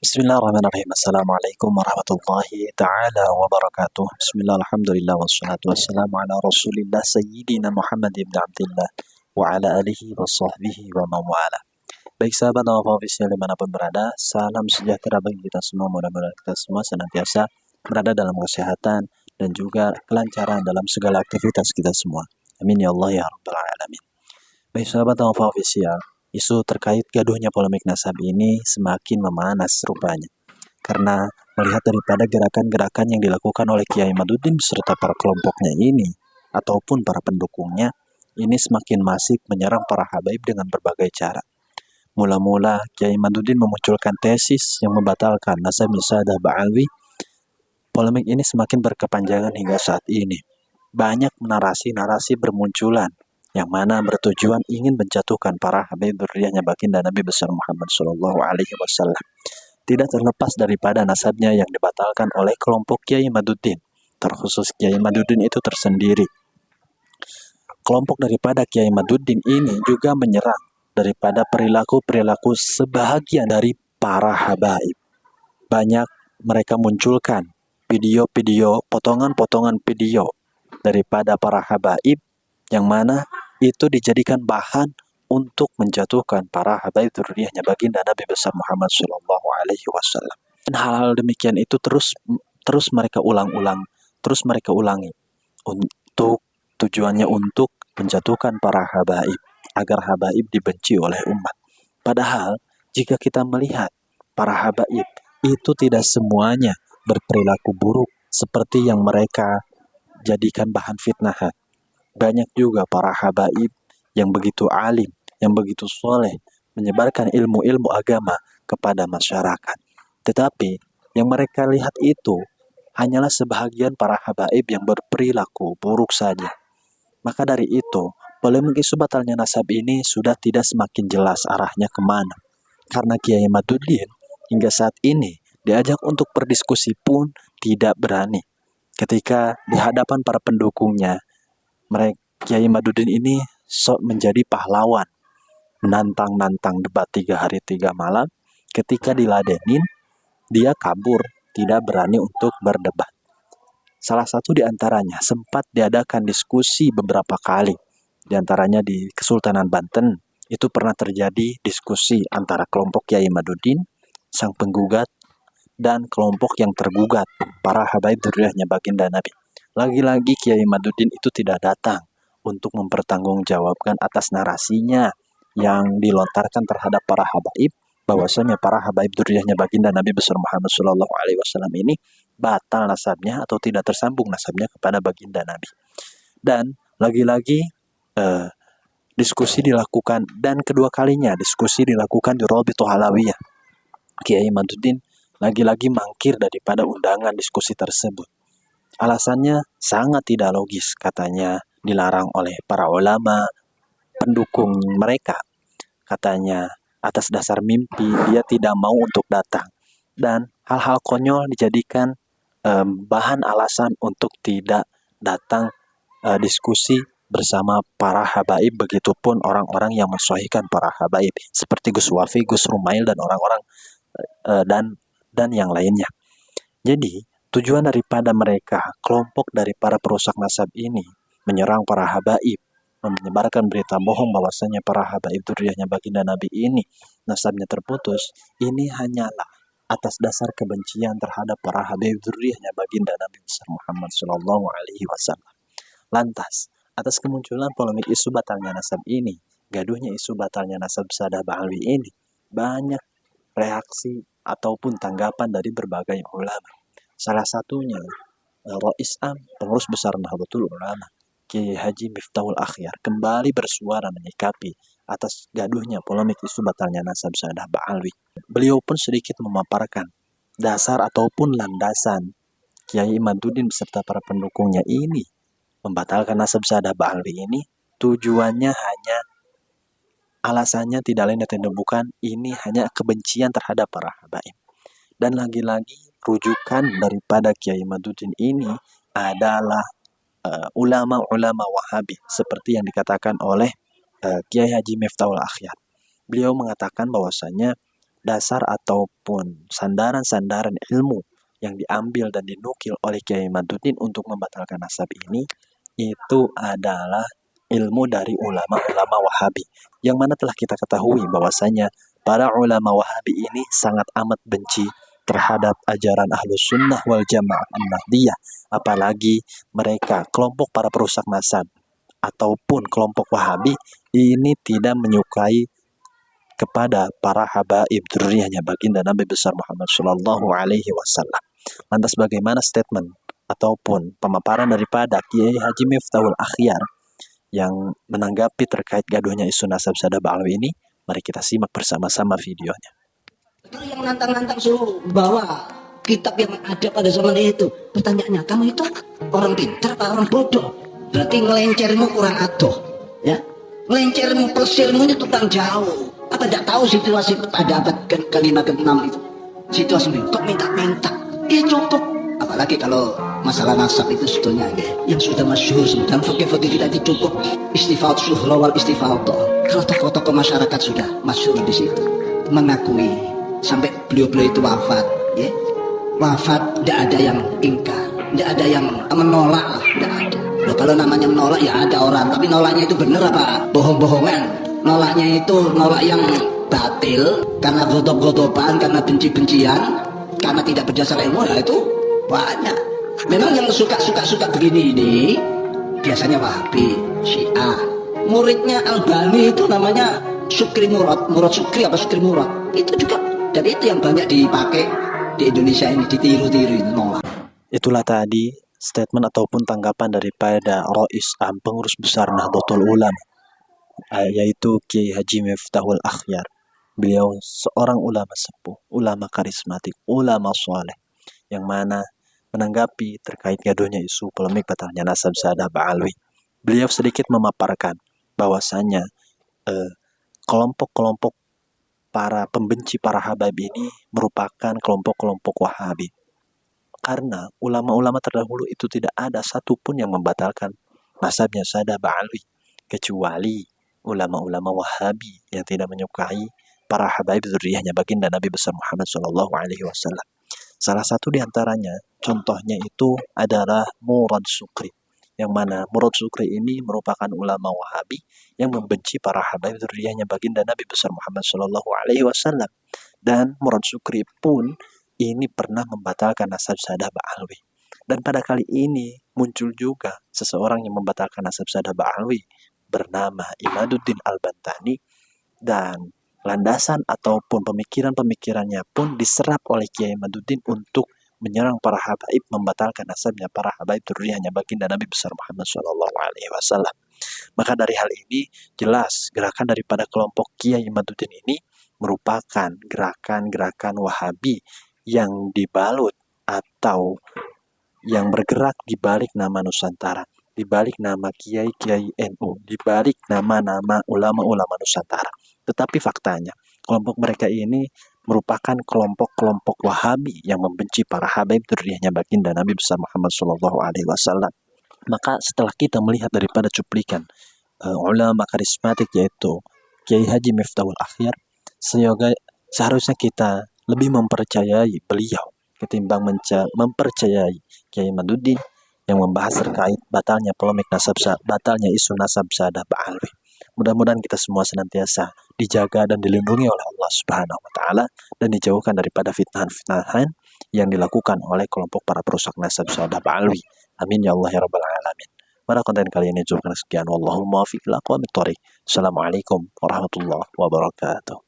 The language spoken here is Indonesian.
Bismillahirrahmanirrahim. Assalamualaikum warahmatullahi ta'ala wabarakatuh. Bismillah, alhamdulillah, wassalatu wassalamu ala rasulillah sayyidina Muhammad ibn Abdillah wa ala alihi wa sahbihi wa mawala. Baik sahabat Nawafisnya dimanapun berada, salam sejahtera bagi kita semua. Mudah-mudahan kita semua senantiasa berada dalam kesehatan dan juga kelancaran dalam segala aktivitas kita semua. Amin ya Allah ya Rabbal Alamin. Baik sahabat Nawafisnya, isu terkait gaduhnya polemik nasab ini semakin memanas rupanya. Karena melihat daripada gerakan-gerakan yang dilakukan oleh Kiai Maduddin beserta para kelompoknya ini, ataupun para pendukungnya, ini semakin masif menyerang para habaib dengan berbagai cara. Mula-mula Kiai Maduddin memunculkan tesis yang membatalkan nasab Sadah Ba'alwi. Polemik ini semakin berkepanjangan hingga saat ini. Banyak narasi-narasi bermunculan yang mana bertujuan ingin menjatuhkan para habaib dzurriyyahnya baginda Nabi besar Muhammad Shallallahu Alaihi Wasallam. Tidak terlepas daripada nasabnya yang dibatalkan oleh kelompok Kiai Maduddin. Terkhusus Kiai Maduddin itu tersendiri. Kelompok daripada Kiai Maduddin ini juga menyerang daripada perilaku-perilaku sebahagian dari para habaib. Banyak mereka munculkan video-video, potongan-potongan video daripada para habaib yang mana itu dijadikan bahan untuk menjatuhkan para habaib dzurriyyahnya baginda Nabi besar Muhammad Shallallahu Alaihi Wasallam. Dan hal-hal demikian itu terus mereka ulangi untuk tujuannya untuk menjatuhkan para habaib agar habaib dibenci oleh umat. Padahal jika kita melihat para habaib itu tidak semuanya berperilaku buruk seperti yang mereka jadikan bahan fitnahan. Banyak juga para habaib yang begitu alim, yang begitu soleh, menyebarkan ilmu-ilmu agama kepada masyarakat. Tetapi yang mereka lihat itu hanyalah sebahagian para habaib yang berperilaku buruk saja. Maka dari itu, polemik isu batalnya nasab ini sudah tidak semakin jelas arahnya kemana. Karena Kiai Maduddin hingga saat ini diajak untuk berdiskusi pun tidak berani. Ketika di hadapan para pendukungnya, mereka Kiai Maduddin ini sok menjadi pahlawan, menantang-nantang debat 3 hari 3 malam. Ketika diladenin, dia kabur, tidak berani untuk berdebat. Salah satu di antaranya sempat diadakan diskusi beberapa kali. Di antaranya di Kesultanan Banten, itu pernah terjadi diskusi antara kelompok Kiai Maduddin, sang penggugat, dan kelompok yang tergugat, para habaib dzurriyyahnya baginda Nabi. Lagi-lagi Kiai Maduddin itu tidak datang untuk mempertanggungjawabkan atas narasinya yang dilontarkan terhadap para habaib, bahwasanya para habaib dzurriyyahnya baginda Nabi besar Muhammad Shallallahu Alaihi Wasallam ini batal nasabnya atau tidak tersambung nasabnya kepada baginda Nabi. Dan lagi-lagi diskusi dilakukan, dan kedua kalinya diskusi dilakukan di Rabithah Alawiyah. Kiai Maduddin lagi-lagi mangkir daripada undangan diskusi tersebut. Alasannya sangat tidak logis, katanya dilarang oleh para ulama pendukung mereka. Katanya atas dasar mimpi dia tidak mau untuk datang. Dan hal-hal konyol dijadikan bahan alasan untuk tidak datang diskusi bersama para habaib, begitupun orang-orang yang mensahihkan para habaib seperti Gus Wafi, Gus Rumail, dan orang-orang dan yang lainnya. Jadi tujuan daripada mereka, kelompok dari para perusak nasab ini, menyerang para habaib, menyebarkan berita bohong bahwasanya para habaib dzurriyyahnya baginda Nabi ini nasabnya terputus, ini hanyalah atas dasar kebencian terhadap para habaib dzurriyyahnya baginda Nabi besar Muhammad Shallallahu Alaihi Wasallam. Lantas, atas kemunculan polemik isu batalnya nasab ini, gaduhnya isu batalnya nasab Sadah Ba'alwi ini, banyak reaksi ataupun tanggapan dari berbagai ulama. Salah satunya Rais Am, pengurus besar Nahdlatul Ulama, Kiai Haji Miftahul Akhyar, kembali bersuara menyikapi atas gaduhnya polemik isu batalnya nasab Sadah Ba'alwi. Beliau pun sedikit memaparkan dasar ataupun landasan Kiai Maduddin beserta para pendukungnya ini membatalkan nasab Sadah Ba'alwi ini. Tujuannya hanya, alasannya tidak lain dan tidak bukan, ini hanya kebencian terhadap para habaib. Dan lagi-lagi rujukan daripada Kiai Maduddin ini adalah ulama-ulama Wahabi seperti yang dikatakan oleh Kiai Haji Miftahul Akhyar. Beliau mengatakan bahwasanya dasar ataupun sandaran-sandaran ilmu yang diambil dan dinukil oleh Kiai Imaduddin untuk membatalkan nasab ini, itu adalah ilmu dari ulama-ulama Wahabi, yang mana telah kita ketahui bahwasanya para ulama Wahabi ini sangat amat benci terhadap ajaran Ahlus Sunnah wal Jamaah An-Nahdiyah, apalagi mereka kelompok para perusak nasab ataupun kelompok Wahabi ini tidak menyukai kepada para habaib dzurriyyahnya baginda Nabi besar Muhammad Shallallahu Alaihi Wasallam. Lantas bagaimana statement ataupun pemaparan daripada Kiai Haji Miftahul Akhyar yang menanggapi terkait gaduhnya isu nasab Sadah Ba'alwi ini? Mari kita simak bersama-sama videonya. Itu yang nantang-nantang suruh bawa kitab yang ada pada zaman itu. Pertanyaannya, kamu itu orang pintar atau orang bodoh? Berarti ngelencermu kurang adoh, ya? Ngelencermu persirmu itu tukang jauh. Apa tidak tahu situasi pada abad ke-5 ke-6 itu? Situasi untuk minta-minta. Ya cukup. Apalagi kalau masalah nasab itu sebetulnya yang sudah masyhur dan fakih-fakih kita itu cukup istifaat syuhra wal istifaat. Kalau tokoh-tokoh masyarakat sudah masyhur di situ mengakui sampai beliau-beliau itu wafat, ya. Wafat tidak ada yang ingkar, tidak ada yang menolak, tidak ada. Loh, kalau namanya menolak ya ada orang, tapi nolaknya itu benar apa bohong-bohongan? Nolaknya itu nolak yang batil karena gotob-gotoban, karena benci-bencian, karena tidak berdasar ilmu, ya itu banyak. Memang yang suka begini ini biasanya Wahabi, Syiah. Muridnya Albani itu namanya Sukri Murad Sukri apa Sukri Murad, itu juga, dan itu yang banyak dipakai di Indonesia ini, ditiru-tiru nolak. Itulah tadi statement ataupun tanggapan daripada Rois Am, pengurus besar Nahdlatul Ulama, yaitu Kiai Haji Miftahul Akhyar. Beliau seorang ulama sepuh, ulama karismatik, ulama soleh, yang mana menanggapi terkait gaduhnya isu polemik batalnya nasab Sadah Ba'alwi. Beliau sedikit memaparkan bahwasanya kelompok-kelompok para pembenci para habaib ini merupakan kelompok-kelompok Wahabi. Karena ulama-ulama terdahulu itu tidak ada satupun yang membatalkan nasabnya Sadah Ba'alwi, kecuali ulama-ulama Wahabi yang tidak menyukai para habaib dzurriyyahnya baginda Nabi besar Muhammad Shallallahu Alaihi Wasallam. Salah satu di antaranya, contohnya itu adalah Murad Sukri, yang mana Murad Sukri ini merupakan ulama Wahabi yang membenci para habaib dzurriyyahnya baginda Nabi besar Muhammad Shallallahu Alaihi Wasallam. Dan Murad Sukri pun ini pernah membatalkan nasab Sadah Ba'alwi. Dan pada kali ini muncul juga seseorang yang membatalkan nasab Sadah Ba'alwi bernama Imaduddin Al-Bantani, dan landasan ataupun pemikiran-pemikirannya pun diserap oleh Kiai Imaduddin untuk menyerang para habaib, membatalkan nasabnya para habaib dzurriyyahnya baginda Nabi besar Muhammad Shallallahu Alaihi Wasallam. Maka dari hal ini jelas gerakan daripada kelompok Kiai Imaduddin ini merupakan gerakan-gerakan Wahabi yang dibalut atau yang bergerak di balik nama Nusantara, di balik nama Kiai-Kiai NU, di balik nama-nama ulama-ulama Nusantara. Tetapi faktanya, kelompok mereka ini merupakan kelompok-kelompok Wahabi yang membenci para habaib dzurriyyahnya baginda Nabi besar Muhammad Shallallahu Alaihi Wasallam. Maka setelah kita melihat daripada cuplikan ulama karismatik yaitu Kiai Haji Miftahul Akhyar, seharusnya kita lebih mempercayai beliau ketimbang mempercayai Kiai Imaduddin yang membahas terkait batalnya polemik batalnya isu nasab Sadah Ba'alwi. Mudah-mudahan kita semua senantiasa dijaga dan dilindungi oleh Allah Subhanahu wa taala dan dijauhkan daripada fitnah-fitnahan yang dilakukan oleh kelompok para perusak nasab Sadah Ba'alwi. Amin ya Allah ya rabbal alamin. Pada konten kali ini cukup sekian, wallahul muwaffiq ila aqwamit thoriq. Assalamualaikum warahmatullahi wabarakatuh.